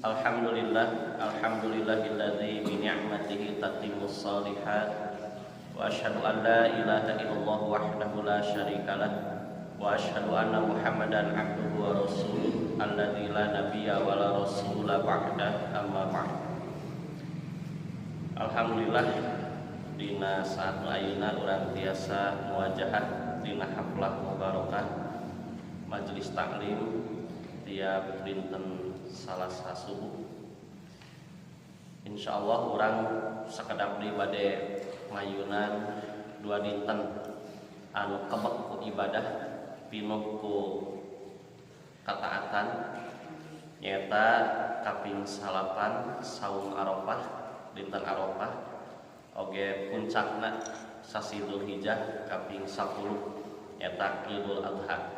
Alhamdulillahilladzi bi ni'matihi tatimmus shalihat wa asyhadu an la ilaha illallah wahdahu la syarikalah wa asyhadu anna Muhammadan abduhu wa rasuluh alladzi la nabiyya wa la rasula ba'da amma ba'd. Alhamdulillah dina saat ayeuna urang tiasa muwajahah dina haflah mubarakah majelis taklim tiap dinten Salasa subuh. Insyaallah urang sakedap di bade mayunan dua dinten anu kebek ku ibadah pinuh ku kataatan nyata kaping salapan saum Arafah dinten Arafah oge puncakna sasi Dzulhijjah kaping 10 nyata Idul Adha.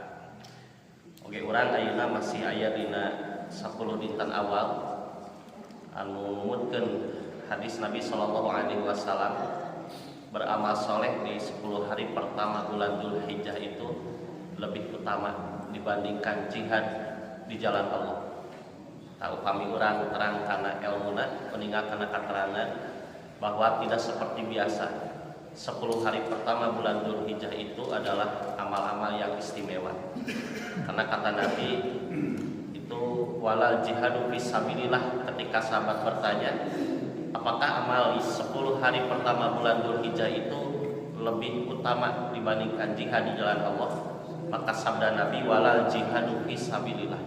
Oge urang ayeuna masih aya dina 10 dinten awal anu numutkeun hadis Nabi sallallahu alaihi wasallam beramal soleh di 10 hari pertama bulan Dzulhijjah itu lebih utama dibandingkan jihad di jalan Allah. Tahu kami urang terang kana ilmuna meninggal kana katerangan bahwa tidak seperti biasa 10 hari pertama bulan Dzulhijjah itu adalah amal-amal yang istimewa. Karena kata Nabi itu walal jihadu fisabilillah, ketika sahabat bertanya apakah amal 10 hari pertama bulan Dzulhijjah itu lebih utama dibandingkan jihad di jalan Allah, maka sabda Nabi walal jihadu fisabilillah,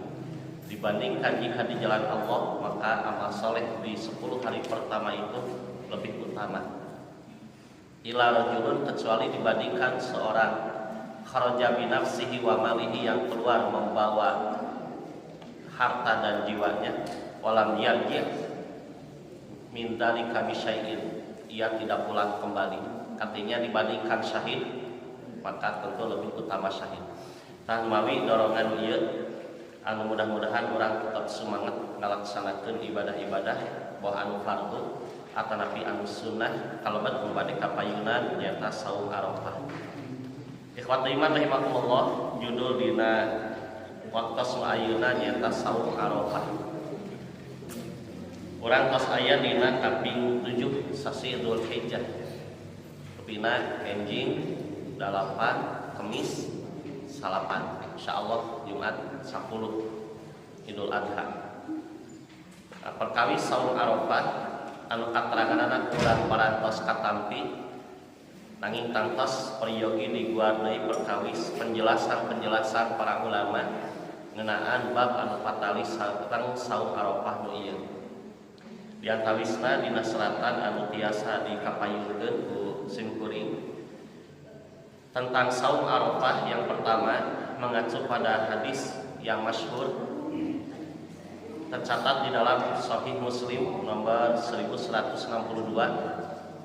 dibandingkan jihad di jalan Allah maka amal soleh di 10 hari pertama itu lebih utama. Ila rajulun, kecuali dibandingkan seorang kharaja bi nafsihi wa malihi, yang keluar membawa harta dan jiwanya, walam yarji min dzalika bi syai'in, ia tidak pulang kembali. Artinya dibandingkan syahid maka tentu lebih utama syahid. Tah mawi dorongan ieu anu mudah-mudahan urang tetap semangat ngalaksanakeun ibadah-ibadah boh anu fardu atanapi anu sunnah kalabat mubade kapayunan nyaeta saum Arafah. Ikhwat iman rahimakumullah, judul dina waktos ayeuna nyaeta saum Arafah. Urang tos aya dina kaping 7 sasi Dzulhijjah. Kepina enjing 8 Kemis salapan, insyaallah Jumat 10 Idul Adha. Perkawis saum Arafah anu kateranganna urang parantos katampi nanging tangtos peryogi diguar deui perkawis penjelasan para ulama ngeunaan bab anu patalis tentang saum Arafah nu ieu. Di antawisna dina seratan anu tiasa dikapayunkeun ku simkuring tentang saum Arafah. Yang pertama mengacu pada hadis yang masyhur tercatat di dalam Sahih Muslim nomor 1162,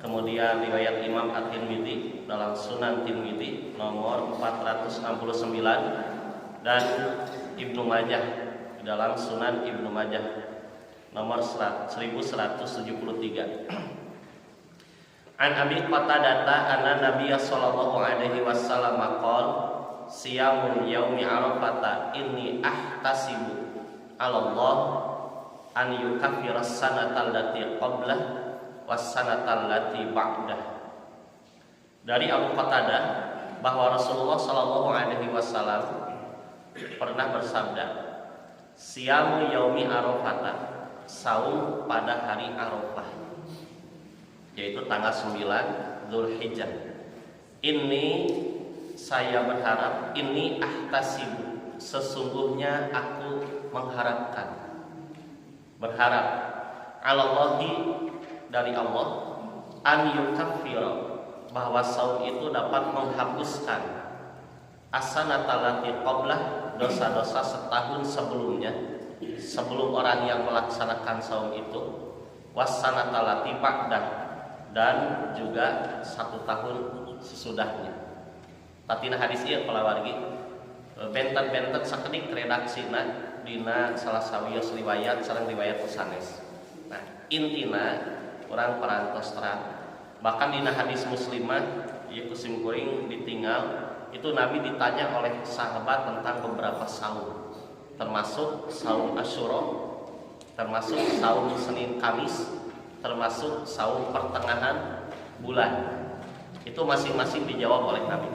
kemudian riwayat Imam At-Tirmidzi dalam Sunan Tirmidzi nomor 469, dan Ibnu Majah dalam Sunan Ibnu Majah nomor 1173. An Abi Qatadah anna Nabiyya sallallahu alaihi wasallam qala siyamul yaumi arafata inni ahtasibu Allah an yukaffira as-sanata allati qablah was-sanata allati ba'dah. Dari Abu Qatadah bahwa Rasulullah sallallahu alaihi wasallam pernah bersabda, siyamu yaumi arafata, saum pada hari Arafah, yaitu tanggal 9 Dzulhijjah. Ini saya berharap, ini ahtasibu, sesungguhnya aku berharap Allahi, dari Allah, an yukaffira, bahwa saum itu dapat menghapuskan as-sanata allati qablah, dosa-dosa setahun sebelumnya, sebelum orang yang melaksanakan saum itu, was-sanata allati ba'dah, dan juga 1 tahun sesudahnya. Tatina hadis ieu para wargi benten-benten sakedik redaksina dina salah sawios riwayat sareng riwayat sanes. Nah, intina urang parantos terang. Bahkan dina hadis Muslimah ieu kusim kuring ditinggal, itu Nabi ditanya oleh sahabat tentang beberapa saum, termasuk saum Asyura termasuk saum Senin Kamis, termasuk saum pertengahan bulan. Itu masing-masing dijawab oleh Nabi.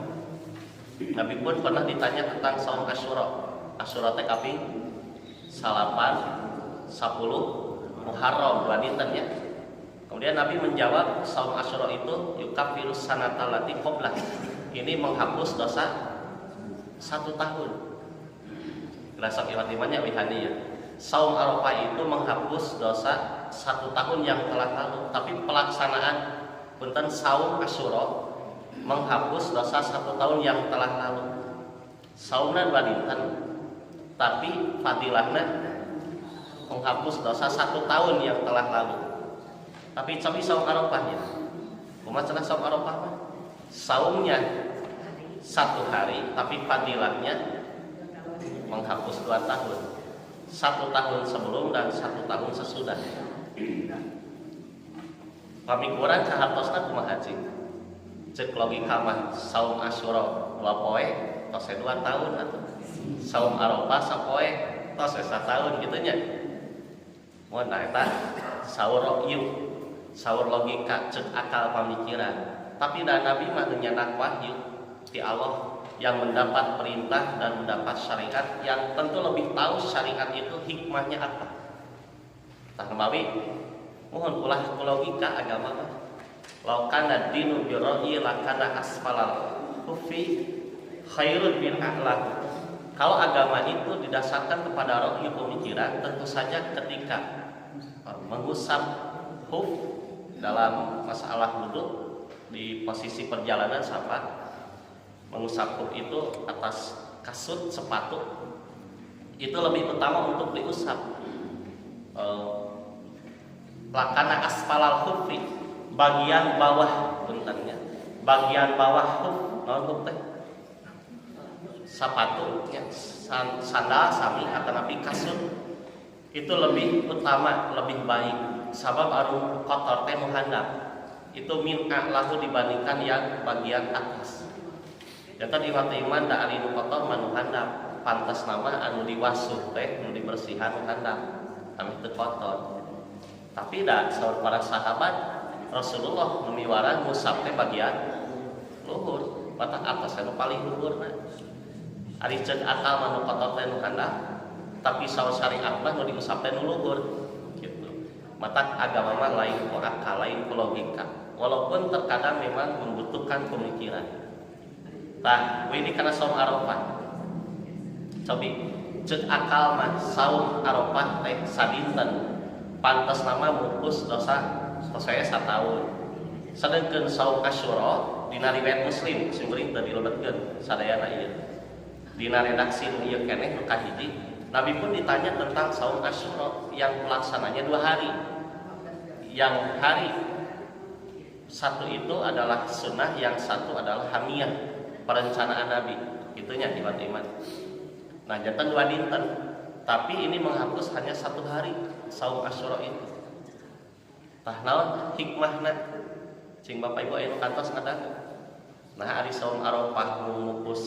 Nabi pun pernah ditanya tentang saum Asyura. Asyura teh kaping 8, 10 Muharram 2 dinten ya. Kemudian Nabi menjawab saum Asyura itu yukafirus sanatal lati qablah. Ini menghapus dosa 1 tahun. Rasa iman-imannya wihani ya. Saum Arafah itu menghapus dosa 1 tahun yang telah lalu, tapi pelaksanaan punten saum Asyura menghapus dosa 1 tahun yang telah lalu. Saumna 2 dinten, tapi fadilahna menghapus dosa 1 tahun yang telah lalu. Tapi saum Arafah ya. Kumaha cenah saum Arafah mah? Saumnya 1 hari, tapi fadilahnya menghapus 2 tahun. 1 tahun sebelum dan 1 tahun sesudah. Pamikuran kahartosna kumaha cing? Cek logika mah saum Asyura 2 poe tos 2 tahun atuh. Saum Arafah sapoe tos 1 tahun kitu nya. Mun eta saur ieu, saur logika cek akal pamikiran. Tapi da Nabi mah nyanak wahyu ti Allah yang mendapat perintah dan mendapat syariat, yang tentu lebih tahu syariat itu hikmahnya apa. Tah mawi mohon ulah logika agama mah. Law kana dinu bi ra'yi lakana asfalal kufi khairun min a'la. Kalau agama itu didasarkan kepada ra'yi pemikiran, tentu saja ketika mengusap huf dalam masalah wudu di posisi perjalanan sahabat mengusap huf itu atas kasut sepatu itu lebih utama untuk diusap. Lakana asfalal hufi, bagian bawah bentarnya, bagian bawah huf, naon huf teh? Sepatu ya, sandal sami atau napi kasut itu lebih utama, lebih baik. Sabab arum kotor teh muhandap. Itu min'a lahu dibandingkan yang bagian atas. Jantan iman da ari nu kotor manu handap, pantas nama anu diwasuh teh nu dibersihan handap, anu teu kotor. Tapi da saur para sahabat Rasulullah memiwaran ngusap teh bagian luhur, batak atas anu paling luhurna. Ari ceuk akal manu kotor teh nu handap, tapi saur syariat mah nu diusap teh nu luhur. Gitu. Matak agama mah lain ku akal, lain ku logika. Walaupun terkadang memang membutuhkan pemikiran. Tah, ini karena saum Arafah. Cobi, ceuk akal mah saum Arafah teh sadinten. Pantes nama mupus dosa saya 1 tahun. Sedengkeun saum Asyura dina riwayat Muslim sing beuring teu dilebetkeun sadayana ieu. Dina redaksi nu ieu keneh nu kahiji, Nabi pun ditanya tentang saum Asyura yang pelaksananya 2 hari. Yang hari satu itu adalah sunnah, yang satu adalah hamiyah, perencanaan Nabi. Itunya iman-iman. Nah, jantan 2 dinten, tapi ini menghapus hanya 1 hari saum Asyura itu. Tah naon hikmahna? Cing Bapak Ibu anu kantos ngadangu. Nah, ari saum Arafah menghapus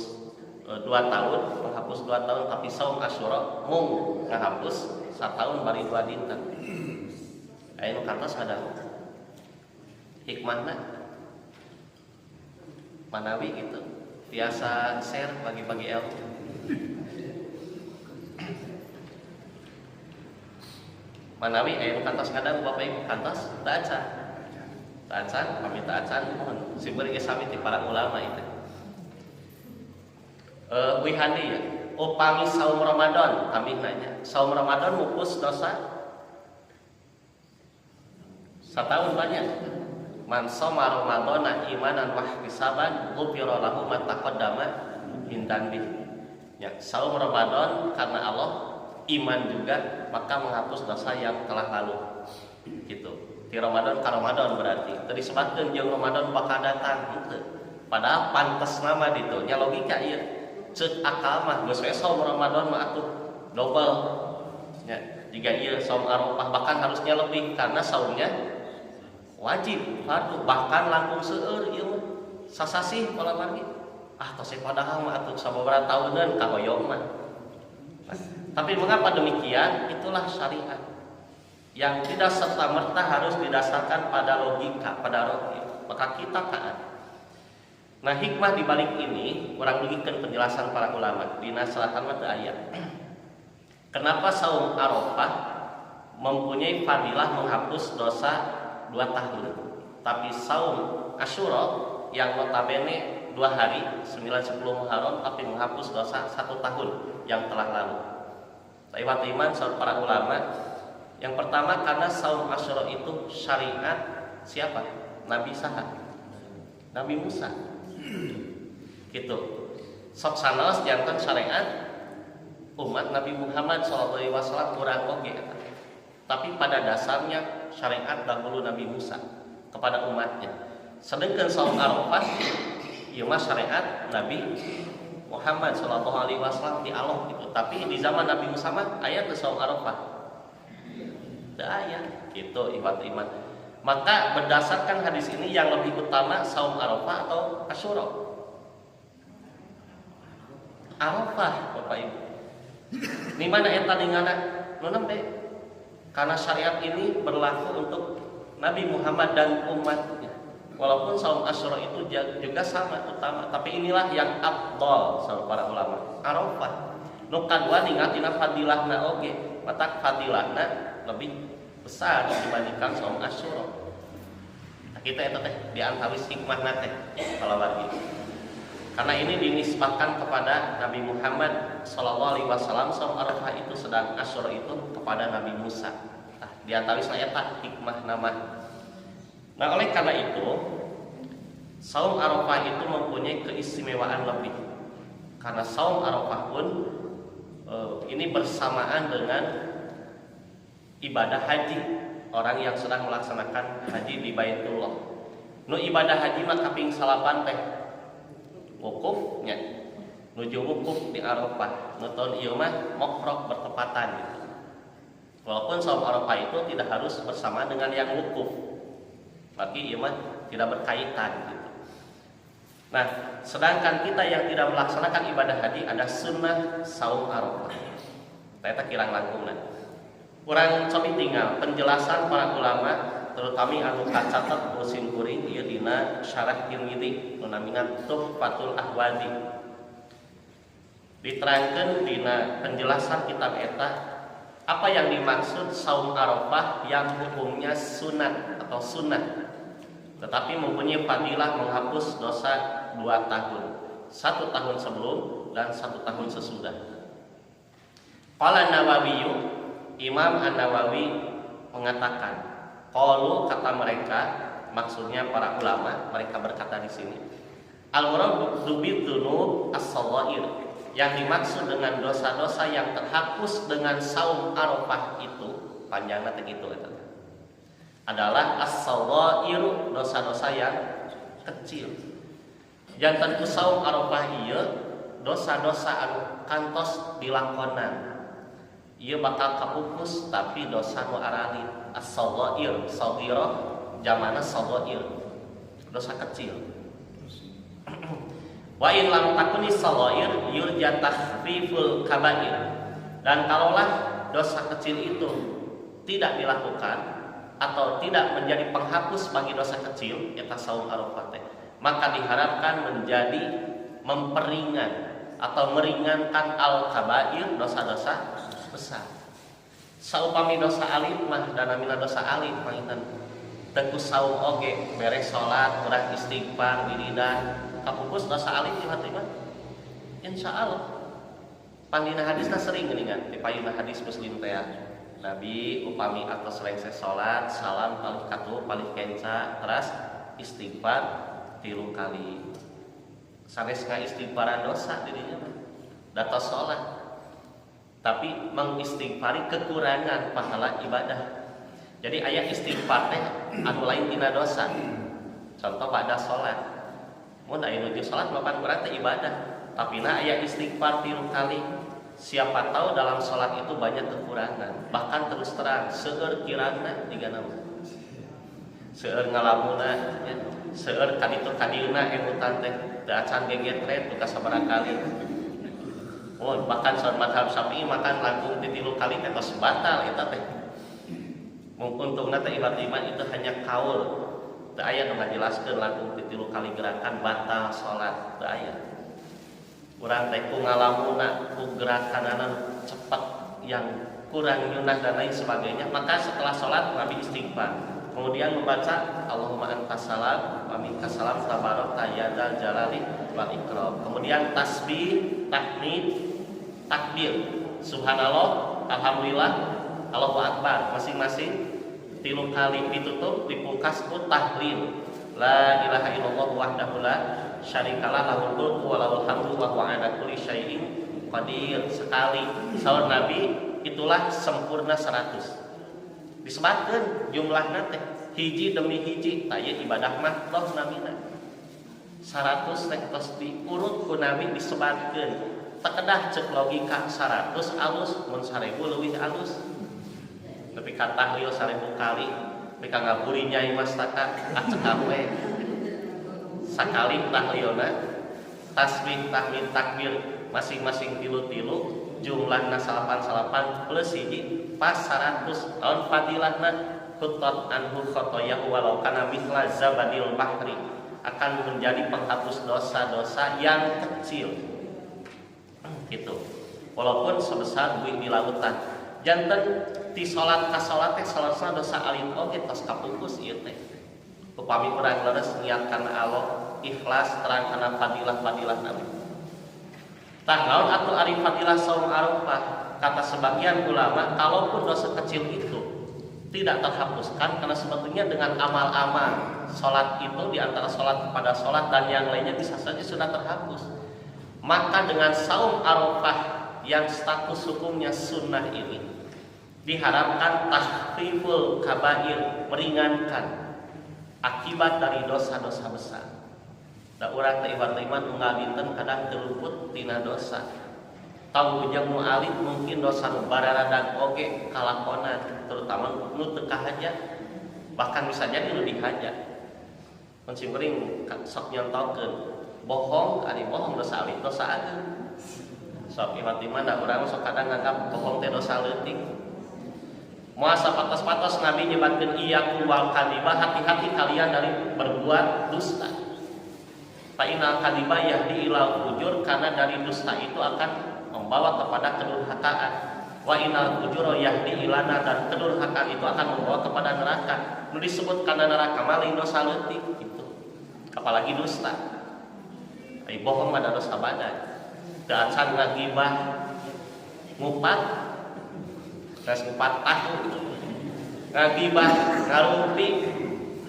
2 tahun, menghapus 2 tahun, tapi saum Asyura mung ngahapus 1 tahun bari 2 dinten. Anu kantos ngadangu. Hikmahna manawi gitu, biasa share bagi-bagi ilmu. Manawi anu kantos kadang Bapak Ibu kantos taacan kami taacan mohon sibeur ge sami ti para ulama itu. Wihani ya, upami saum Ramadan, kami nanya, saum Ramadan mupus dosa 1 tahun banyak. Man shoma Ramadana imanan wa ihtisaban ghufira lahu ma taqaddama min dzambi. Ya, saum Ramadan karena Allah, iman juga, maka menghapus dosa yang telah lalu. Gitu. Di Ramadan ka Ramadan berarti teu disebutkeun jeung Ramadan bakal datang henteu. Padahal pantes nama ditu nya logika ieu. Ceuk akal mah geus we saum Ramadan mah atuh double. Ya, jika ieu saum Arafah bahkan harusnya lebih karena saumnya wajib, fardu, bahkan langkung seueur ieu mah. Sasasih pola margi. Tos padahal mah atuh sababaraha tahunan kahoyong mah. Tapi mengapa demikian? Itulah syariat. yang tidak serta-merta harus didasarkan pada logika, pada logik. Maka kita taat. Nah, hikmah di balik ini orang berikan penjelasan para ulama di nasratan mata ayat. Kenapa saum Arafah mempunyai fadilah menghapus dosa 2 tahun, tapi saum Asyura yang notabene 2 hari 9-10 Muharram tapi menghapus dosa 1 tahun yang telah lalu. Sahabat iman, sahabat para ulama, yang pertama karena saum Asyura itu syariat siapa? Nabi saha? Nabi Musa. Gitu. Sok sanaos janten syariat umat Nabi Muhammad SAW kurang oge. Tapi pada dasarnya syariat dahulu Nabi Musa kepada umatnya. Sedangkan saum Arafah ieu mah syariat Nabi Muhammad SAW di Allah gitu. Tapi di zaman Nabi Musa mah aya teu saum Arafah. Aya gitu ibadah iman. Maka berdasarkan hadis ini yang lebih utama saum Arafah atau Asyura? Arafah, Bapak Ibu. Di mana eta ningana? Nu nembe. Karena syariat ini berlaku untuk Nabi Muhammad dan umatnya. Walaupun saum Asyura itu juga sama utama, tapi inilah yang afdal saudara para ulama. Arafah. Nu kadua ningatina fadilahna oge. Mata fadilahna lebih besar dibandingkan saum Asyura. Nah, kita itu teh di antawis hikmahna teh kalau lagi. Karena ini dinisbahkan kepada Nabi Muhammad SAW, saum Arafah itu, sedang Asyura itu kepada Nabi Musa. Nah, di antawis eta hikmah nama. Nah, oleh karena itu saum Arafah itu mempunyai keistimewaan lebih. Karena saum Arafah pun ini bersamaan dengan ibadah haji, orang yang sedang melaksanakan haji di Baitullah. Nu ibadah haji mah kaping 8 teh wukuf nya. Nuju wukuf di Arafah. Nu tahun ieu mah mokroh bertepatan gitu. Walaupun saum Arafah itu tidak harus bersama dengan yang wukuf. Tapi ieu mah tidak berkaitan gitu. Nah, sedangkan kita yang tidak melaksanakan ibadah haji ada sunnah saum Arafah. Eta kirang langkungna. Kurang cobi tinggal penjelasan para ulama terutama anu kacatet musim kuring ieu dina syarah Tirmidzi nu namingan Tuhfatul Ahwadi. Diterangkeun dina penjelasan kitab eta apa yang dimaksud saum Arafah yang hukumnya sunat atau sunnah tetapi mempunyai fadilah menghapus dosa 2 tahun, 1 tahun sebelum dan 1 tahun sesudah. Qala Nawawi, Imam An-Nawawi mengatakan, qalu kata mereka, maksudnya para ulama, mereka berkata di sini, al-muradu bidzunub as-saghair, yang dimaksud dengan dosa-dosa yang terhapus dengan saum Arafah itu, panjangnya begitu itu, adalah as-saghair, dosa-dosa yang kecil. Yang tentu saum Arafah ieu dosa-dosa anu kantos dilakonan. Ieu bakal kapupus tapi dosa nu arali as-saghair, saghirah jamana saghair, dosa kecil. Wa in lam takuni saghair yurja takhfiful kabair. Dan kalaulah dosa kecil itu tidak dilakukan atau tidak menjadi penghapus bagi dosa kecil eta saum Arafah teh, maka diharapkan menjadi memperingan atau meringankan al-kabair, dosa-dosa besar. Saupami dosa alit mah dan amina dosa alit pangitan teu saum oge beres salat urang istighfar wiridan kapupus dosa alit di hati mah insyaallah. Pandina hadisna sering geuningan di payuna hadis Muslim teh Nabi upami atos selesai salat salam palih katuh palih kenca teras istighfar 3 kali. Sanes ngaistighfaran dosa dirinya mah datos salat tapi mengistighfari kekurangan pahala ibadah. Jadi aya istighfar teh anu lain tina dosa. Contoh pada salat. Mun aya nuju salat mah kurang teh ibadah, tapi na aya istighfar 3 kali. Siapa tahu dalam salat itu banyak kekurangan, bahkan terus terang seueur kirana digana. Seueur ngalamuna ya, seueur kaditu kadieuna emutan teh teu acan gegetret tuh kasabaraha kali. Oh, bahkan saat mazhab Syafi'i makan langkung 3 kali teh tos batal eta teh. Untungna teh iman itu hanya kaul. Teu aya nu ngajelaskeun langkung 3 kali gerakan batal salat, teu aya. Urang teh ku ngalamuna ku gerakanana cepat yang kurang nyunah dan lain sebagainya, maka setelah salat Nabi istighfar. Kemudian membaca Allahumma antas salam wa minkas salam tabarakta ya dzal jalali wal ikram. Kemudian tasbih, tahmid, takbir. Subhanallah, alhamdulillah, Allahu akbar masing-masing 3 kali ditutup dipungkas ku tahlil. La ilaha illallah wahdahu la syarikalah lahul mulku wa lahul hamdu wa huwa ala kulli syai'in qadir. Sekali saur Nabi itulah sempurna 100. Disebutkeun jumlahna teh hiji demi hiji, taya ibadah makruh namina. 100 teh tos diurut ku Nabi disebutkeun. Takedah cek logika 100 alus mun 1000 leuwih alus. Tapi kata tahlil 1000 kali, mereka ngaburi Nyai Mas Taka acekam we. Sakali tahlilna, tasbih, tahmid, takbir masing-masing tilu-tilu, jumlahna 88 plus hiji pas 100. Tahun fadilahna hutat anhu khotoyahu walau kana mithla zabadil bahri, akan menjadi penghapus dosa-dosa yang kecil. Gitu. Walaupun sebesar buih di lautan. Janten ti salat ka salat teh salahna dosa alit oge tos kapungkus ieu teh. Upami urang leres niat kana Allah, ikhlas terang kana fadilah-fadilah Nabi. Tah naon atuh ari fadilah saum Arafah? Kata sebagian ulama, kalaupun dosa kecil itu tidak terhapuskan karena sebetulnya dengan amal-amal salat itu di antara salat kepada salat dan yang lainnya bisa saja sudah terhapus. Maka dengan saum Arafah yang status hukumnya sunnah ini diharapkan tahfiful kabair, meringankan akibat dari dosa-dosa besar. Da urang teh iman unggal dinten kadang terluput tina dosa. Tahu jeung nu alit mungkin dosa nu bararadag oge kalakonan, terutama nu teu kahajat, bahkan bisa jadi nu dihajat. Mun simkuring sok nyontokeun bohong, ari bohong dosa alit, dosa ageun. Sok iman da urang sok kadang nganggap bohong teh dosa leutik. Moal sapatos-patos Nabi nyebatkeun iyyakum wal kadzibah, hati-hati kalian dari berbuat dusta. Fa inal kadziba yahdi ilal fujur, karena dari dusta itu akan membawa kepada kedurhakaan. Wa inal fujura yahdi ilana, dan kedurhakaan itu akan membawa kepada neraka. Nu disebut kana neraka mah lain dosa leutik gitu. Apalagi dusta. Ai bohong mah dosa badan. Teu acan ngagibah ngupat tes 4 tahun ngagibah ngarumpi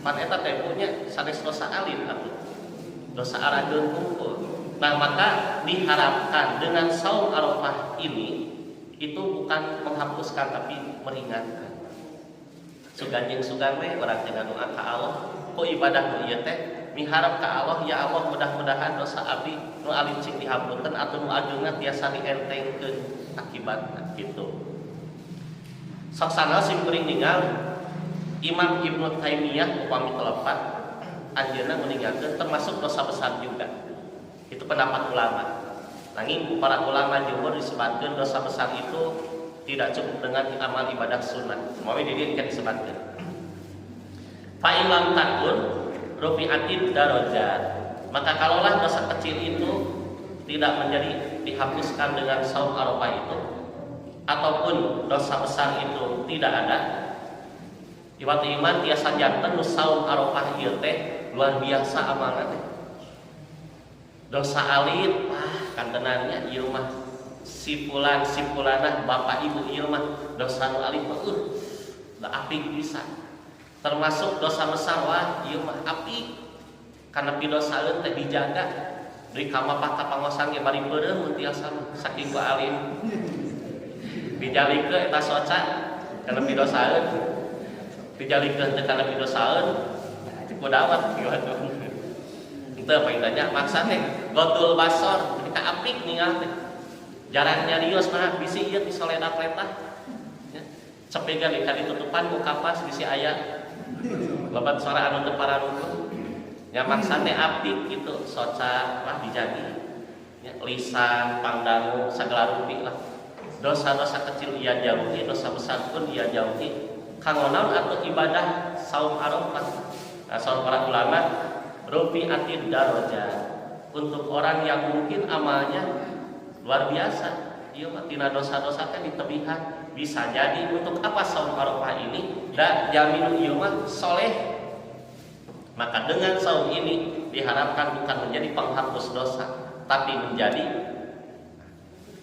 pan eta teh punya sanes dosa alit atuh dosa arageun kumpul. Nah maka diharapkan dengan saum Arafah ini itu bukan menghapuskan tapi meringankan. Suganjing-sugan we urang teh ngadoa ka Allah ku ibadah nu ieu teh miharap ka Allah, ya Allah mudah-mudahan dosa abdi nu alit cing dihampunkeun atuh nu ajeungna tiasa dientengkeun akibatna gitu. Sok sana simkuring ningal Imam Ibnu Taimiyah upami telepat anjeunna meninggalkeun termasuk dosa besar juga. Itu pendapat ulama. Nanging para ulama jumhur disebutkeun dosa besar itu tidak cukup dengan amal ibadah sunnah. Moal dieu kan disebutkeun. Fa ilam takun rufi'atid darajat, maka kalaulah dosa kecil itu tidak menjadi dihapuskan dengan saum Arafah itu, ataupun dosa besar itu tidak ada, iwat iman tiasa janten nu saum Arafah ieu teh luar biasa amalna teh. Dosa alit kantenannya ieu mah sipulan sipulanah bapak ibu ieu mah dosa nu alit mah da apik pisan. Termasuk dosa besar wah ieu mah apik kana pidosaeun teh dijaga deui kamapah kapangosan ge bari peureum mun tiasa saking ku alim dijalikeun eta soca kana pidosaeun dijalikeun teh kana pidosaeun ku dawat kieu atuh teu paintanya maksa teh gotul basor ketika apik ningal teh jarang nyarios mah bisi ieu pisoledak-ledak ya cepegan di tutupan ku kapas bisi aya babat suara anu teu pararukuh nya maksa teh apik gitu soca lah dijagi ya lisan pangdangu sagala rupi lah dosa-dosa kecil ia jauhi dosa besar pun ia jauhi kanggo naon atau ibadah saum Arafah. Nah, saum para ulama rufi'atid darajat untuk orang yang mungkin amalnya luar biasa. Ieu mah tina dosa-dosa teh ditebihan. Bisa jadi untuk apa saum Arafah ini? Da jamin ieu mah saleh. Maka dengan saum ini diharapkan bukan menjadi penghapus dosa, tapi menjadi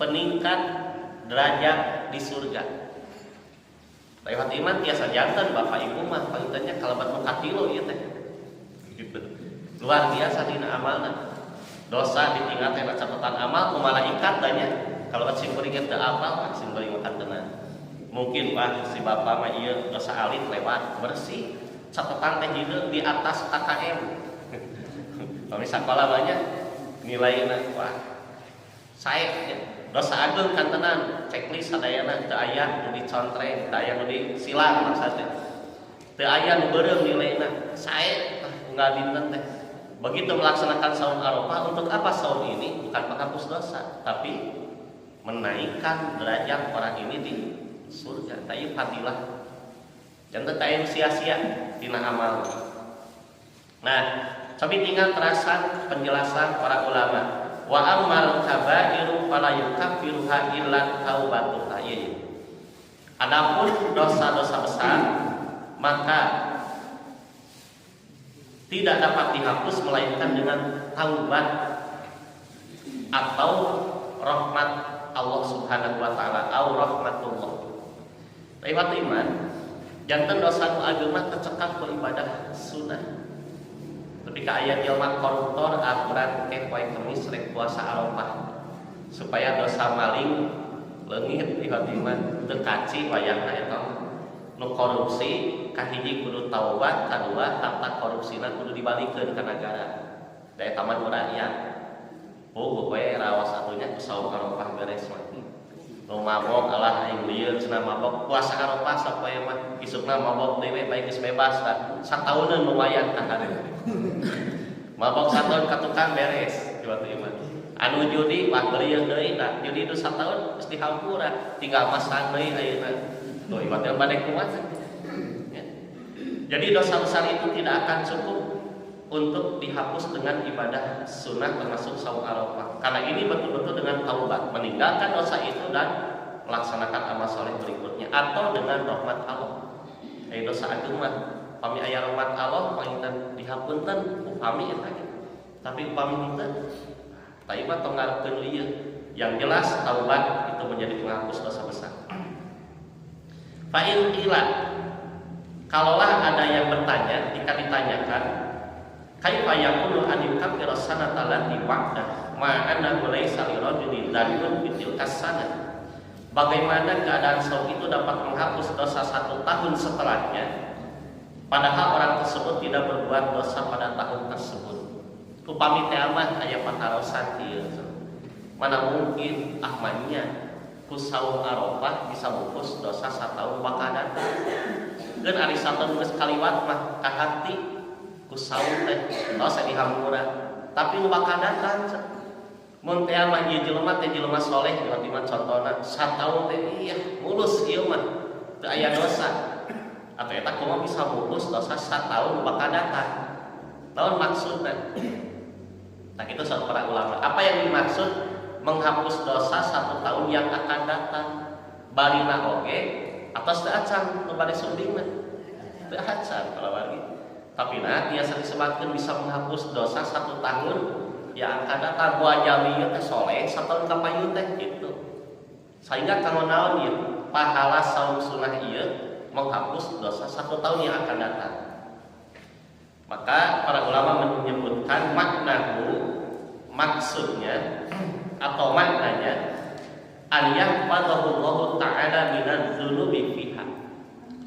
peningkat derajat di surga. Lewat iman tiasa jantan Bapak Ibu mah palintennya kalabat nu katilo ieu teh. Gitu. Luar biasa dina amalna. Dosa ditinggal teh catatan amal ku malaikat tanya. Kalau sing kuring teu apal, sing kuring makan tenan. Mungkin si Bapak mah ieu dosa alit lewat bersih. Catatan teh hideung di atas KKM. Kalau sekolah banyak nilainya wah sae dosa ageung kan tenan checklist sadayana teu aya nu dicontreng teu aya nu disilang maksudna teu aya nu beureum nilaina sae unggal dinten teh begitu melaksanakan saum Arafah. Untuk apa saum ini? Bukan menghapus dosa tapi menaikkan derajat orang ini di surga. Teu fadilah janten teu sia-sia tina amal. Nah, tapi tinggal terasa penjelasan para ulama. Wa ammal kabairu fala yukaffiruha illa taubatuha. Adapun dosa-dosa besar maka tidak dapat dihapus melainkan dengan taubat atau rahmat Allah Subhanahu wa taala atau rahmatullah. Lewat iman janten dosa nu agama kecekap ku ibadah sunnah. Ketika ayat jelma koruptor aturan ke poe Kemis rek puasa Arafah supaya dosa maling leungit di hatiman teu kaci wayahna eta nu korupsi kahiji kudu taubat kadua harta korupsina kudu dibalikeun ka negara da eta mah rakyat we raos satunya ku saum Arafah beres mah nu mabok alah aing lieur cenah mabok puasa Arafah sapoe mah isukna mabok deui bae geus bebas da satauneun lumayan ka hari mabok satahun ka tukang beres kiwatu iman anu judi wah beureung deui da judi itu satahun geus dihampura tinggal masang deui ayeuna tuh ibadah bade kuat ya. Jadi dosa besar itu tidak akan cukup untuk dihapus dengan ibadah sunnah termasuk saum Arafah karena ini betul-betul dengan taubat meninggalkan dosa itu dan melaksanakan amal soleh berikutnya atau dengan rahmat Allah. Dosa agung mah upami aya rahmat Allah palinten dihapunten upami eta tapi upami henteu tapi mah tong ngarepkeun ieu yang jelas taubat itu menjadi penghapus dosa besar. Fa in qila kalaulah ada yang bertanya jika ditanyakan kaifa yakunu an yukaffira sanata allati ba'da ma annahu laysa li rajulin dzanbun fi tilka sanah. Bagaimana keadaan saum itu dapat menghapus dosa 1 tahun setelahnya padahal orang tersebut tidak berbuat dosa pada tahun tersebut. Upami teh mah aya patarosan ieu. Mana mungkin ahmadnya ku saum Arafah bisa menghapus dosa 1 tahun bakal datang. Geun ari saton geus kaliwat mah ka hati ku saum teh dosa dihampura tapi nu bakal datang mun teh mah ieu jelema teh jelema saleh berarti mah contona sataun teh iya mulus ieu mah teu aya dosa atuh eta kumaha bisa mulus dosa sataun bakal datang naon maksudna. Nah itu saudara para ulama apa yang dimaksud menghapus dosa 1 tahun yang akan datang balina oge atas teu acan nu bade sundingna teu acan kalau bari tapi nah biasa disebutkan bisa menghapus dosa 1 tahun yang akan datang buah jaminya teh soleh 1 tahun kapayu teh gitu sehingga kanggo naon ieu pahala saum sunnah ieu menghapus dosa 1 tahun yang akan datang. Maka para ulama menyebutkan maksudnya atau maknanya an yahfazahullahu ta'ala minadz dzunubi fiha.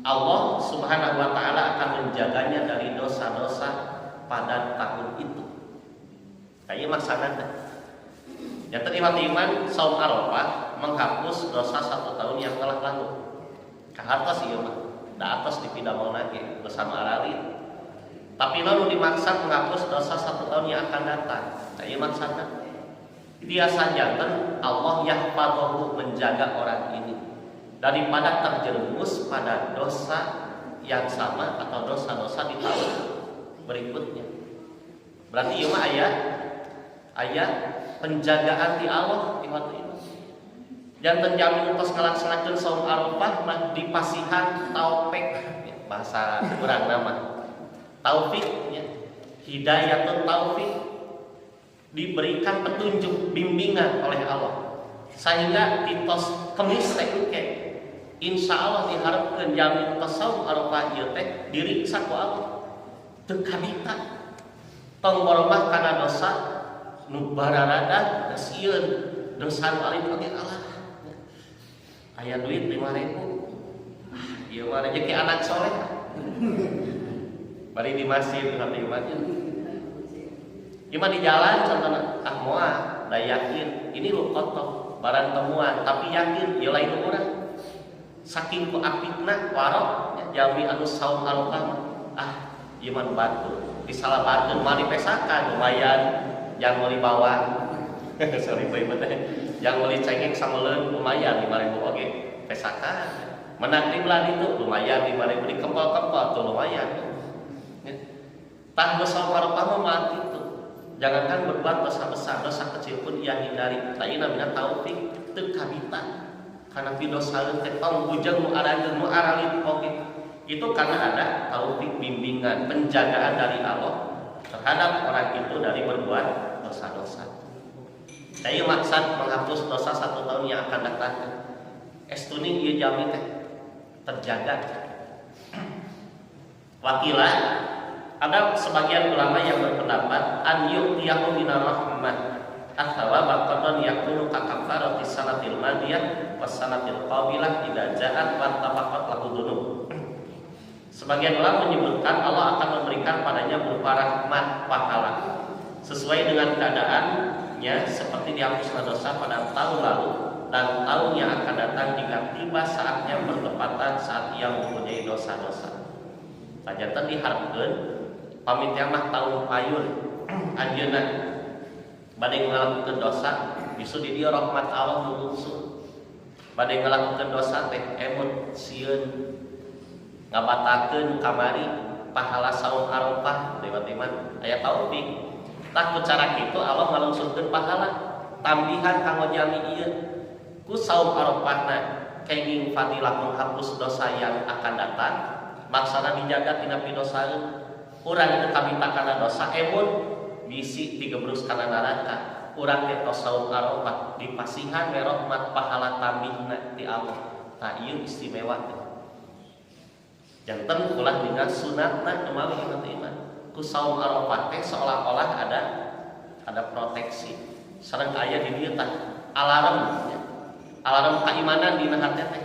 Allah Subhanahu wa taala akan menjaganya dari dosa-dosa pada tahun itu. Kayak maksana teh. Ya terima iman saum Arafah menghapus dosa 1 tahun yang telah lalu. Ka atas ieu mah, da atas dipidamel lagi dosa arali. Tapi lalu dimaksud menghapus dosa 1 tahun yang akan datang. Kayak maksana. Biasa janten Allah yahfazahu menjaga orang ini daripada terjerumus pada dosa yang sama atau dosa-dosa di tahun berikutnya. Berarti ieu mah aya penjagaan di Allah di waktu itu. Janten jamin tos ngalaksanakeun saum Arafah mah dipasihan taufik, bahasa urang nama taufik ya. Hidayatun taufik, diberikan petunjuk bimbingan oleh Allah sehingga ditos kemis teh engke insyaallah diharapkeun jamin tos saum Arafah ieu teh diriksa ku Allah teu kabita tong boromah kana dosa nu bararada sieun dosa paling pake Allah. Aya duit 5.000. Ieu mah rezeki anak soleh. Bari di masjid hati imannya. Ieu mah di jalan contohna moal da yakin ini lu kotor barang temuan tapi yakin ieu lain urang. Saking ku apitna warok jami anu saum Arafah ieu mah batu disalabarkeun mah dipesakan lumayan yang mau dibawa sorry bae teh yang mau dicengeng sameuleun lumayan 5.000 oge pesakan menang di bulan itu lumayan 5.000 di kempol-kempol tuh lumayan ya. Tah dosa Arafah mah itu jangankan berbuat dosa besar dosa kecil pun ia hindari tadi namina taufik teu kabita kana fi dosa teh tong bujang nu arageun nu aralit oge itu karena ada taufik bimbingan penjagaan dari Allah terhadap orang itu dari berbuat dosa-dosa. Saya maksud menghapus dosa 1 tahun yang akan datang. Estuni ieu jami teh terjaga. Wakilah ada sebagian ulama yang berpendapat an yu'tiyahu minar rahmah athawa baqadon yakunu ka kafarati sanatil madiyah was sanatil qabilah idza ja'at wa tabaqat lahu dzunub. Sebagian ulama menyebutkan Allah akan memberikan padanya berupa rahmat pahala sesuai dengan keadaannya seperti dihapuskan dosa pada tahun lalu dan tahun yang akan datang jika tiba saatnya bertepatan saat ia mempunyai dosa-dosa. Pajanten diharapkeun pamitian mah tahun payun anjeunna bade ngalakukeun dosa bisu di dieu rahmat Allah nu lungsuh. Bade ngalakukeun dosa teh emut sieun ngabatakeun kamari pahala saum Arafah lewat iman aya taufik tah ku cara kitu Allah ngalungsurkeun pahala tambihan kanggo jami ieu ku saum Arafahna kenging fadilah menghapus dosa yang akan datang maksana dijaga tina pidosaeun urang teu kabita kana dosa emun bisi digebrus kana neraka urang teh tos saum Arafah dipasihan we rahmat pahala tambihna ti Allah tah ieu istimewa. Janten ulah dengan sunatna kemawi nanti iman. Ku saum Arafah teh seolah-olah ada proteksi. Sareng aya di dieu tah alarm ya. Alarm keimanan dina hati teh.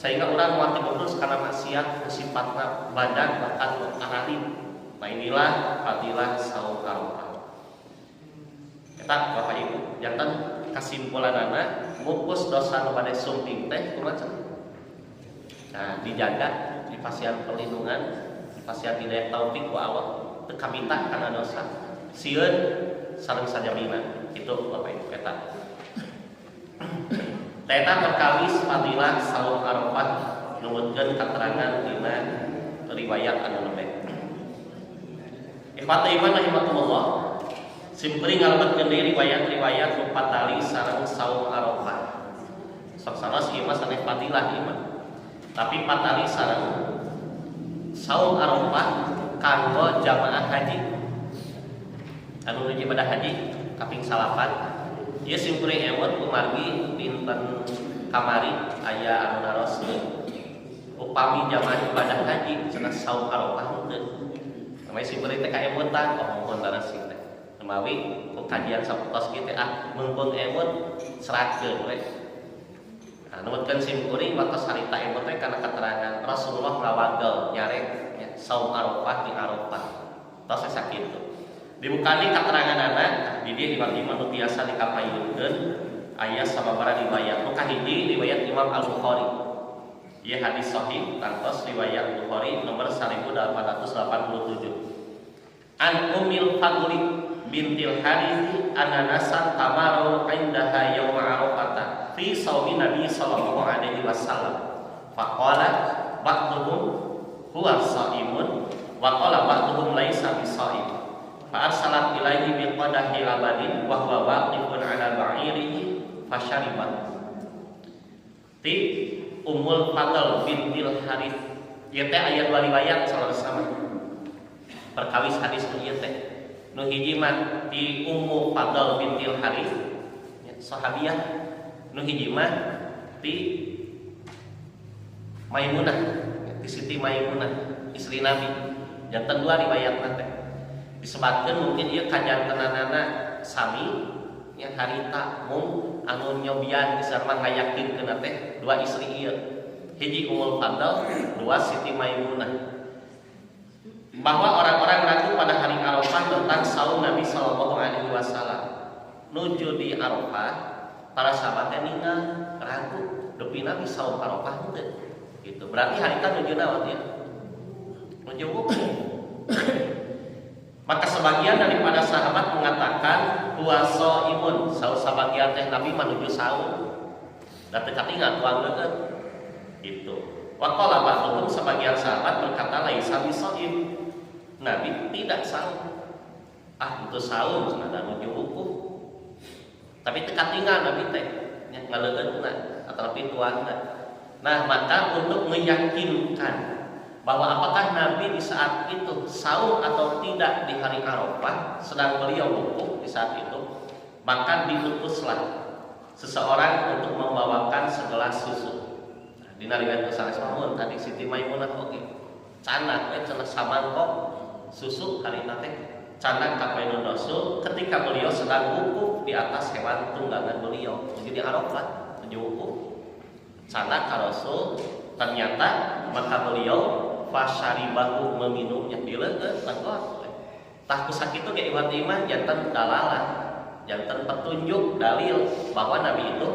Sehingga urang moal terus karena maksiat sifatna badan bahkan aralit. Nah inilah fadilah saum Arafah. Eta Bapak Ibu, janten kesimpulanana ngupus dosa nu bade sumping teh kumaha? Nah, dijaga dipasihan perlindungan, dipasihan hidayah taufik ku Allah, teu kabita kana dosa. Sieun sareng sajamina. Itu Bapak Ibu eta. Eta perkawis fadilah saum Arafah nuwunkeun katerangan dina riwayat anu lembek. Ikhwat iman rahimakumullah. Simpeuring ngalebetkeun deui riwayat-riwayat nu patali sareng saum Arafah. Sok sanes ieu mah sanes fadilah ieu mah. Tapi patali sareng saum Arafah kanggo jamaah haji anu nuju ibadah haji kaping 8 ieu simpeuring ewet kumargi dinten kamari aya anu naroskeun upami jamaah ibadah haji cenah saum Arafah teu namanya simpeuring teh kaemutan mumpun darasi teh memawi ku kajian sapotos kieu teh mumpun emut serahkeun we. Nah, nuwunkeun simkuring waktu harita emut teh kana keterangan Rasulullah ngawagel nyarek ya, saum Arafah di Arafah. Tos sakitu. Dibukani keteranganana di dieu Imam nu biasa dikapayunkeun aya sababaraha riwayat. Nu kahiji riwayat Imam Al-Bukhari. Ieu hadis sahih kantos riwayat Bukhari nomor 1887. An Ummil Fadli bintil Harith ananasan tamaru indaha yaum Arafah fi shaumi Nabi sallallahu alaihi wasallam. Faqala ba'dhum huwa shaimun wa qala ba'dhum laisa bishaim fa arsalat ilaihi biqadahi labadin wa huwa waqifun ala ba'irihi fasyaribat. Ti Ummul Fadl bintil Harith ieu teh aya dua riwayat sama perkawis hadis nu ieu teh. Nu hiji mah ti Ummu Fadl bintil Harith sahabiyah, nu hiji mah ti Maimunah, ti Siti Maimunah istri Nabi. Janten dua riwayatna teh. Disebutkeun mungkin ieu kajantenanana sami nya harita mung anu nyobian disarma ngayakinkeun teh dua istri ieu. Hiji Ummul Fadl, dua Siti Maimunah. Bahwa orang-orang ragu pada hari Arafah tentang saum Nabi Shallallahu Alaihi Wasallam. Nuju di Arafah, para sahabatnya ninggal ragu, depi Nabi saum Arafah henteu. Gitu. Berarti hari kan nuju naon ya? Nuju wukuf. Maka sebagian daripada sahabat mengatakan puasa imun, saus sebagian teh Nabi menuju saum. Dan tekatingan tuang deukeut. Gitu. Wa qala ba'dhum sebagian sahabat berkata laisa bisaim. Nabi tidak saum. Itu saum cenah nuju wukuf. Tapi tekatingan Nabi teh nya ngaleungeunna ataupun tuangna. Nah, maka untuk meyakinkan bahwa apakah Nabi di saat itu saum atau tidak di hari Arafah sedang beliau wukuf di saat itu, maka diutuslah seseorang untuk membawakan segelas susu. Nah, di riwayat Sanes Mahmud tadi Siti Maimunah oke. Canak cenah samangkok susu harita teh canak ka Bainul Rasul ketika beliau sedang wukuf di atas hewan tunggangan beliau. Jadi di Arafah menuju wukuf. Canak ka Rasul ternyata maka beliau fasyaribahu meminumnya dileukeut langkot. Tah kusakitu ge iwat iman janten dalalah, janten petunjuk dalil bahwa Nabi itu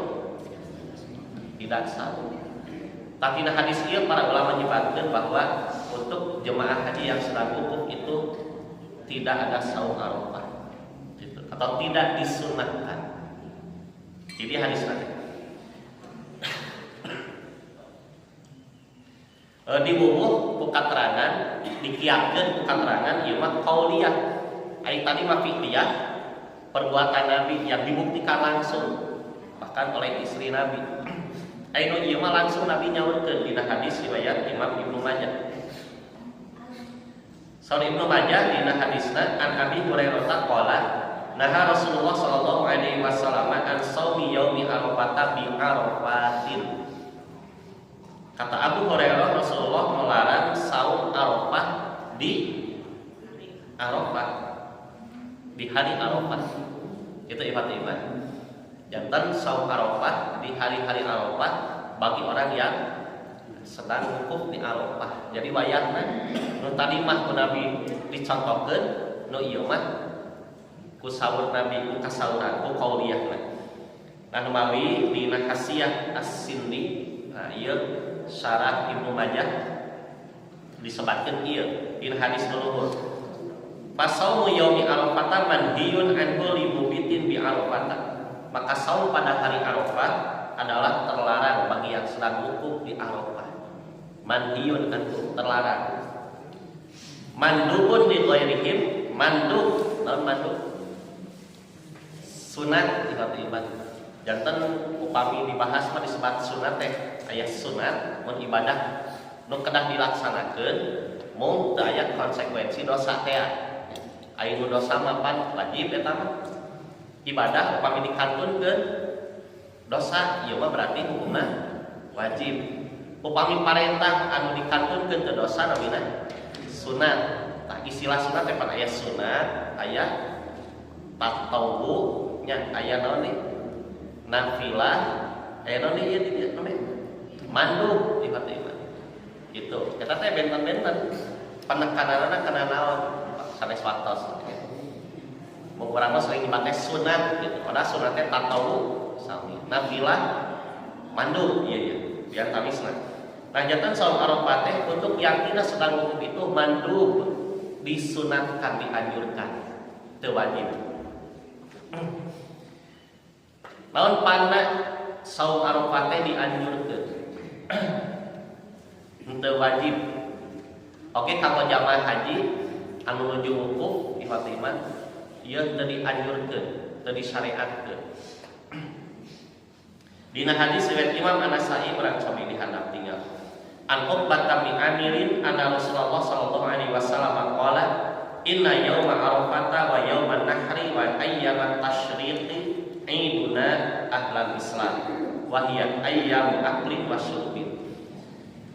tidak saum. Tapi nah hadis ieu para ulama menyebutkan bahwa untuk jemaah haji yang sedang wukuf itu tidak ada saum Arafah gitu, atau tidak disunahkan. Jadi hadis nanti di wukuf buka terangan dikiakeun buka terangan ieu mah qauliyah. Ai tadi mah fi'liyah, perbuatan Nabi yang dibuktikan langsung bahkan oleh istri Nabi. Ai nu ieu mah langsung Nabi nyaurkeun dina hadis riwayat Imam Ibnu Majah. Saur Ibnu Majah dina hadisna an Abi Hurairah qala naha Rasulullah sallallahu alaihi wasallam an shaumi yaumi Arafah bi Arafatin. Kata Abu Hurairah Rasulullah melarang saum Arafah di Arafah, di hari Arafah. Itu ibadah. Jantan saum Arafah di hari-hari Arafah bagi orang yang sedang wukuf di Arafah. Jadi wayahna nu tadi mah ku Nabi dicontohkeun, nu ieu mah ku saur Nabi ku kasauran ku qauliyahna. Nah mawi dina Hasiyah As-Sindi, nah ieu syarah Ibnu Majah disebutkeun ieu dina hadis luhur. Fasaumu yaumi Arafah manhiyun anhu limubitin bi Arafah. Maka saum pada hari Arafah adalah terlarang bagi yang sedang wukuf di Arafah. Manhiyun anhu terlarang. Mandubun li ghairihim, mandub, naon mandub? Sunat ibadah. Janten upami dibahas mah disebut sunat teh aya sunat mun ibadah nu kedah dilaksanakeun mung teu aya konsekuensi dosa teh. Aya nu dosa mah pan wajib eta mah. Ibadah upami dikantunkeun dosa ieu mah berarti hukumna wajib. Upami parentah anu dikantunkeun teu dosa namina sunat. Tah istilah sunat teh pan aya sunat, aya tatawwu nya, aya naon nih? Nafilah, aya naon ieu di namanya? Mandub ibadah. Gitu. Eta teh benten-benten penekananna kana naon? Sanes waktos. Mun urang mah sering dipake sunat gitu. Padahal sunatnya tatawwu sami. Nafilah mandub ieu biar tamisna. Nah, jantan saum Arafah teh untuk yang tidak sedang wukuf itu mandub, disunatkan, dianjurkan, teu wajib. Naon panna saum Arafah teh dianjurkeun. Teu wajib. Oke, kanggo jamaah haji anu nuju wukuf ikhwat iman ieu teu dianjurkeun, teu disyariatkeun. Dina hadis riwayat Imam An-Nasa'i urang cobi dihandap tinggal. An Uqbah bin Amirin anna Rasulullah sallallahu alaihi wasallam qala inna yauma arafata wa yauman nahri wa ayyamat tasyriqi iduna ahlal Islam wa hiya ayyamu aklin wa syurbin.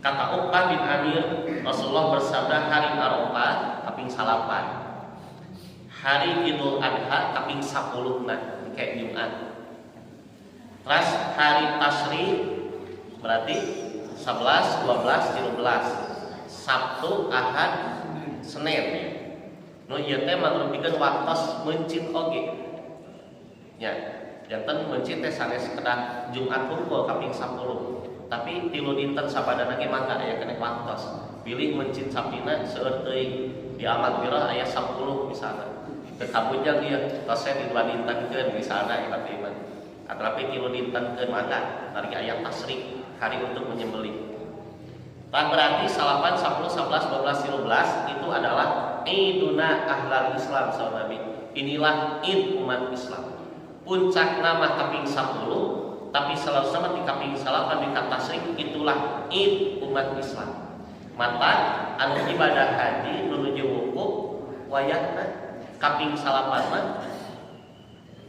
Kata Uqbah bin Amir, Rasulullah bersabda hari Arafah kaping 8, hari Idul Adha kaping 10 kayak Jumat. Terus hari Tasyrik berarti 11, 12, 13, Sabtu, Ahad, Senin. Nu ieu teh mangrupikeun waktos mencit oge. Ya, janten mencit teh sanes kedah Jumat hungkul kaping 10. Tapi tilu dinten sabadana ge mangga aya keneh waktos. Pilih mencit sapina seueur teuing di amal pira aya 10 misalna. Teu kabujang ieu tos di 2 dintenkeun misalna ibarat iman. Atrapi tilu dintenkeun mangga nari aya tasrik hari untuk menyembelih. Tak berarti 8, 10, 11, 12, 13 itu adalah Iduna Ahlal Islam sahabat Nabi. Inilah Id umat Islam. Puncak nama kaping 10, tapi selalu sama di kaping 8 di tasrik itulah Id umat Islam. Mata anu ibadah haji menuju wukuf wayahna kaping 8 mah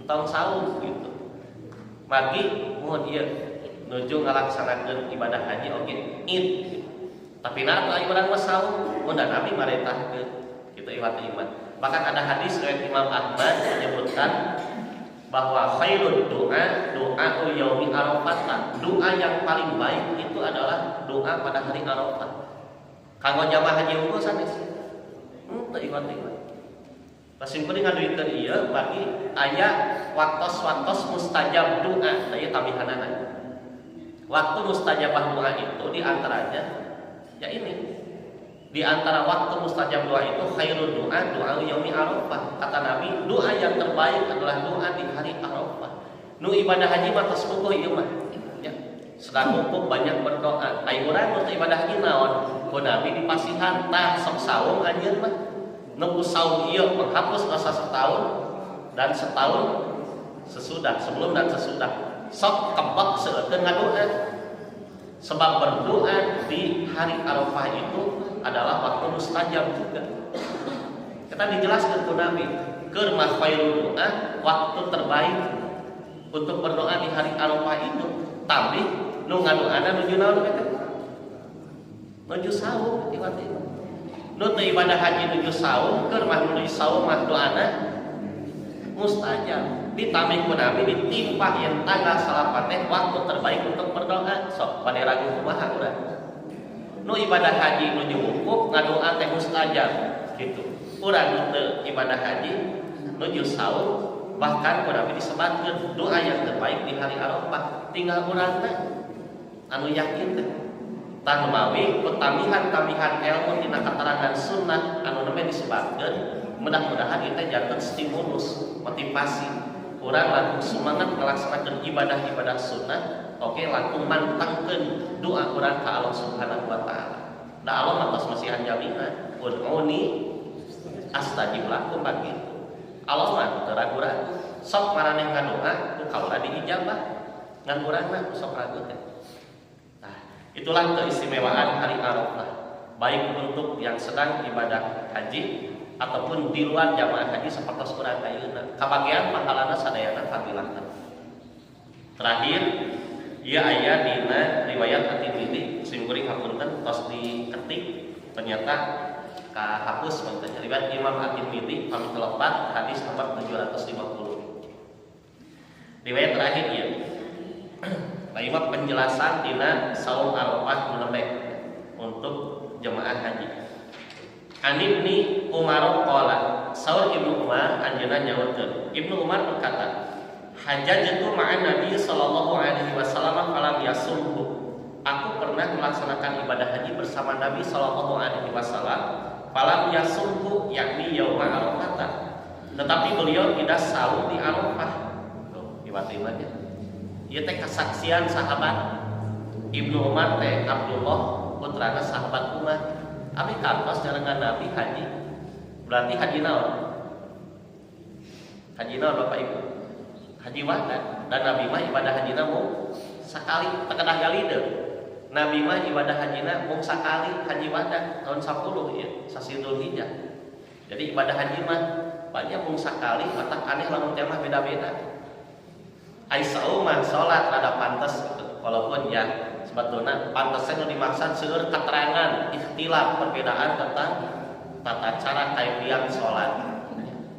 entong saum gitu. Magi mohon ieu nuju ngalaksanakeun ibadah haji oge Id. Tapi nah aya urang mah saum mun Nabi marentahkeun kitu iwat iman. Bahkan ada hadis riwayat Imam Ahmad menyebutkan bahwa khairud doa yaumi Arafah. Doa yang paling baik itu adalah doa pada hari Arafah. Kanggo jamaah haji unggul sanes. Teu iman-iman. Pasimpeun ngaduikeun ieu bagi aya waktos-waktos mustajab doa, aya tambihanana. Waktu mustajabah doa itu di antaranya ya ini. Di antara waktu mustajab doa itu khairul doa yaumi Arafah. Kata Nabi, doa yang terbaik adalah doa di hari Arafah. Nu ibadah haji mah tos kukuh ieu mah. Ya. Sedang wukuf banyak berdoa. Ai urang nu ibadah haji naon? Ku Nabi dipasihan tah sok saum anjeun mah. Nu saum ieu menghapus dosa setahun dan setahun sesudah, sebelum dan sesudah. Sok kebak seueurkeun ngadoa. Sebab berdoa di hari Arafah itu adalah waktu mustajab juga. Kita dijelaskan ke Nabi, keur mah khairul doa, waktu terbaik untuk berdoa di hari Arafah itu. Tapi nu ngadoana nuju naon eta? Nuju saum tiba-tiba. Nu teu ibadah haji nuju saum, keur mah nuju saum mah doana mustajab. Ditamih ku Nabi ditimpah yang tanggal 8 teh waktu terbaik untuk berdoa. Sok pada ragu kumaha urang. Nu ibadah haji nuju wukuf ngadoa teh mustajab gitu. Urang teu ibadah haji nuju saum bahkan ku Nabi disebatkeun doa yang terbaik di hari Arafah. Tinggal urang teh anu yakin teh. Tah mawi petamihan-tamihan ilmu dina keterangan sunnah anu neme disebatkeun mudah-mudahan kita jantan stimulus motivasi urang langkung semangat melaksanakan ibadah-ibadah sunnah. Oke, langkung mantangkeun doa urang ka Allah Subhanahu wa taala. Da Allah matos masihan jaminan, ud'uni astajib lakum bagi. Allah mah teu ragu-ragu. Sok maraneh ngadoa ku kaula diijabah. Ngan urang mah sok ragu teh. Nah, itulah keistimewaan hari Arafah. Baik untuk yang sedang ibadah haji ataupun di luar jamaah haji sapertos urang ayeuna. Kabagian pahalana sadayana fadilahna. Terakhir, ieu aya dina riwayat At-Tirmidzi, simkuring hapunten tos diketik ternyata kahapus mangtanya. Riwayat Imam At-Tirmidzi pamit lepat hadis nomor 750. Riwayat terakhir ieu. Imam penjelasan dina saum Arafah menembe untuk jemaah haji. An Ibnu Umar qala, saur Ibnu Umar anjeunna nyaurkeun. Ibnu Umar berkata, hajjatu ma'an Nabi sallallahu alaihi wasallam falam yasumhu. Aku pernah melaksanakan ibadah haji bersama Nabi sallallahu alaihi wasallam falam yasumhu yakni yauma Arafah. Tetapi beliau tidak saum di Arafah. Tuh, ibadah-ibadahnya. Ieu teh kesaksian sahabat Ibnu Umar teh Abdullah putrana sahabat Umar. Abi kantos jalangan Nabi haji. Berarti haji naon? Haji naon Bapak Ibu? Haji wada. Dan Nabi mah ibadah haji mung sakali tekedah galide. Nabi mah ibadah hajina mung sakali haji wada tahun 10 ya, sasi Dzulhijjah. Jadi ibadah haji mah banyak mung sakali, matak aneh lamun teh mah beda-beda. Ai saumah salat rada pantes gitu. Walaupun ya sebetulnya pantesnya dimaksud seueur keterangan ikhtilaf perbedaan tentang tata cara kaifiyah salat.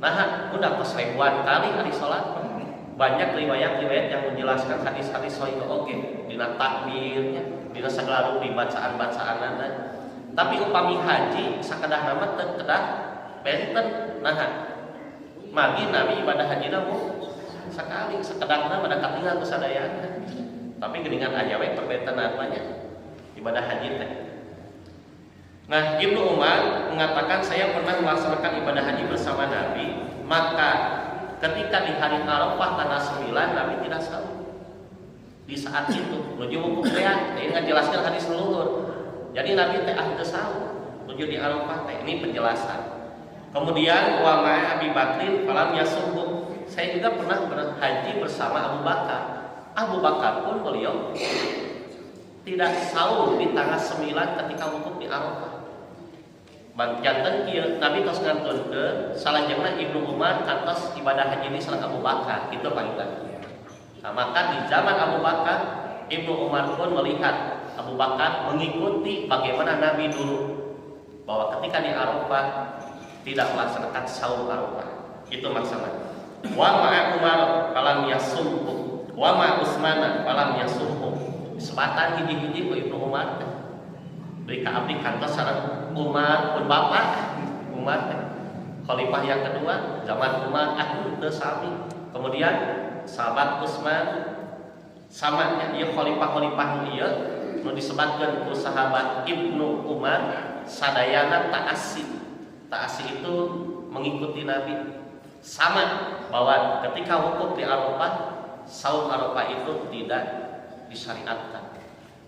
Nah, udah tos ribuan kali hari salat. Banyak riwayat-riwayat yang menjelaskan hadis-hadis sahih oge dina takbirnya, dina sagala rupi bacaan-bacaanana. Tapi upami haji sakedah nama teu kedah benten. Nah, magi Nabi ibadah haji mung sakali sakedahna pada katingal kesadayana. Tapi geuningan aya we perbentenan banyak ibadah haji teh. Nah, Ibnu Umar mengatakan saya pernah melaksanakan ibadah haji bersama Nabi, maka ketika di hari Arafah tanggal 9 Nabi tidak sahur. Di saat itu menuju wukuf teh, ini ngajelaskeun hadis leluhur. Jadi Nabi teh teu sahur menuju di Arafah teh. Ini penjelasan. Kemudian wa ma'a Abi Bakrin falam yasubbu. Saya juga pernah berhaji bersama Abu Bakar. Abu Bakar pun beliau tidak sahur di tanggal 9 ketika wukuf di Arafah. Janten kieu Nabi tos ngantunkeun salajengna Ibnu Umar kantos ibadah haji ini sareng Abu Bakar, kitu panggilan. Nah, maka di zaman Abu Bakar, Ibnu Umar pun melihat Abu Bakar mengikuti bagaimana Nabi dulu, bahwa ketika di Arafah tidak melaksanakan saum Arafah. Itu maksudnya. Wa ma'a Umar falam yasumhu, wa ma'a Utsman falam yasumhu. Sebatan hiji-hiji ku Ibnu Umar. Beri ka abdi kantos sareng Umar pun bapak Umar khalifah yang kedua zaman Umar teu sami. Kemudian sahabat Utsman sama nya ieu khalifah-khalifah ieu nu disebutkeun ku sahabat Ibnu Umar sadayana ta'assi. Ta'assi itu mengikuti Nabi. Sama bahwa ketika wukuf di Arafah, saum Arafah itu tidak disyariatkan.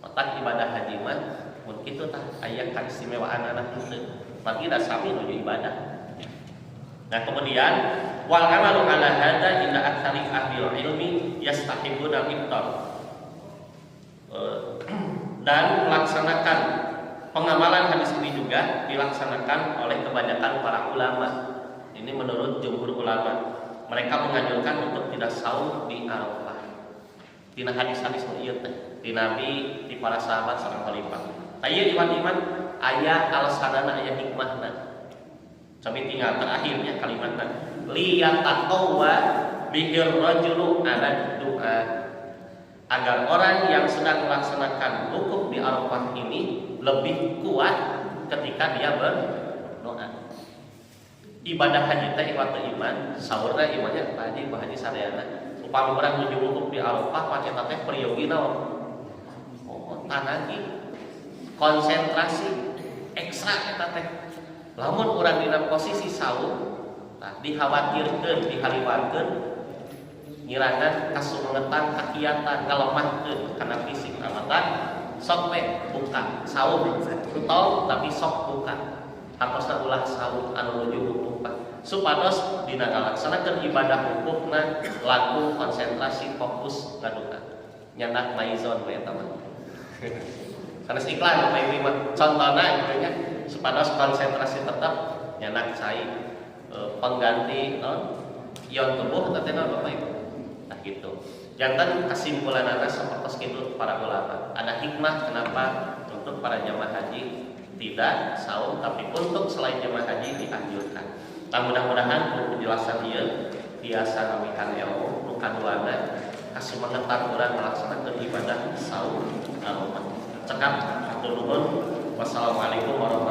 Otak ibadah haji mah mun kitu tah aya kaistimewaan anak itu bagi da sami nuju ibadah. Nah, kemudian wal amalu ala hadza inda aktsari ahli ilmi yastahibuna iftar. Dan melaksanakan pengamalan hadis ini juga dilaksanakan oleh kebanyakan para ulama. Ini menurut jumhur ulama. Mereka menganjurkan untuk tidak saum di Arafah. Dina hadis-hadis ieu teh, di Nabi, di para sahabat sareng khalifah. Aya iman-iman aya alasanana aya hikmahna. Sampai tinggal terakhirnya kalimatna liyataqawwa bihir rajulu ala du'a, agar orang yang sedang melaksanakan wukuf di Arafah ini lebih kuat ketika dia berdoa. Ibadah haji teh ibadah iman, saurna imannya haji ku haji sadayana. Upami urang nuju wukuf di Arafah pakai teh periyogi naon? Oh, tanagi konsentrasi ekstra eta teh. Lamun urang dina posisi saum, tah dikhawatirkeun, dihaliwantkeun ngirangan kasumengetan kakiatan ngalemahkeun kana fisik amatan sok we buka saum entong tapi sok buka. Hartosna ulah saum anu nuju wukuf supados dina ngalaksanakeun ibadah wukufna laku konsentrasi fokus ngadoa. Nyandak maizon we eta mah. Sanes iklan Bapak Ibu mah contohna gitu nya supados konsentrasi tetap nyanak cai pengganti ion tubuh teh Bapak Ibu. Nah gitu. Jantan kesimpulanana sapertos kitu para ulama. Ada hikmah kenapa untuk para jamaah haji tidak saum tapi untuk selain jamaah haji dianjurkan. Mudah-mudahan penjelasan ieu biasa ngamihan ilmu nu kaduana kasumangetan urang melaksanakeun ibadah saum Arafah. Cekap hatur nuhun. Wassalamualaikum warahmatullahi